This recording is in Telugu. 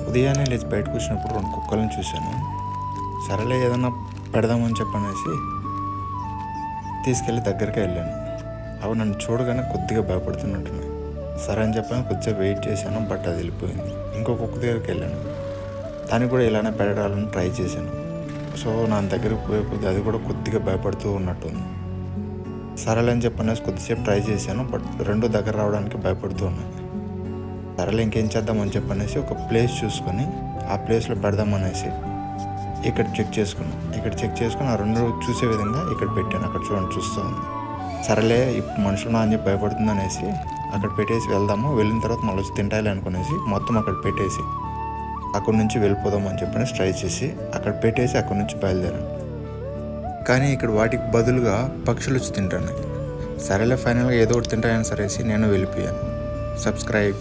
ఉదయాన్నే లేచి బయటకు వచ్చినప్పుడు 2 కుక్కలను చూశాను. సరేలే ఏదన్నా పెడదామని చెప్పనేసి తీసుకెళ్ళి దగ్గరికి వెళ్ళాను. అవి నన్ను చూడగానే కొద్దిగా భయపడుతున్నట్టున్నాయి. సరే అని చెప్పాను, కొద్దిసేపు వెయిట్ చేశాను, బట్ అది వెళ్ళిపోయింది. ఇంకో కుక్క దగ్గరికి వెళ్ళాను. దానికి కూడా ఇలానే పెట్టాలని ట్రై చేశాను. సో నా దగ్గరికి పోయే కొద్ది అది కూడా కొద్దిగా భయపడుతూ ఉన్నట్టుంది. సరేలే అని చెప్పనేసి కొద్దిసేపు ట్రై చేశాను, బట్ 2 దగ్గర రావడానికి భయపడుతూ ఉన్నాయి. సరేలే ఇంకేం చేద్దామని చెప్పనేసి ఒక ప్లేస్ చూసుకొని ఆ ప్లేస్లో పెడదామనేసి ఇక్కడ చెక్ చేసుకుని ఆ 2 చూసే విధంగా ఇక్కడ పెట్టాను. అక్కడ చూడండి చూస్తూ ఉంది. సరేలే ఇప్పుడు మనుషులు అని చెప్పి భయపడుతుంది అనేసి అక్కడ పెట్టేసి వెళ్దాము, వెళ్ళిన తర్వాత మళ్ళీ వచ్చి తింటాయిలే అనుకునేసి మొత్తం అక్కడ పెట్టేసి అక్కడి నుంచి వెళ్ళిపోదాం అని చెప్పనేసి ట్రై చేసి అక్కడ పెట్టేసి అక్కడి నుంచి బయలుదేరాను. కానీ ఇక్కడ వాటికి బదులుగా పక్షులు వచ్చి తింటున్నాయి. సరేలే ఫైనల్గా ఏదో ఒకటి తింటాయని సరేసి నేను వెళ్ళిపోయాను. సబ్స్క్రైబ్.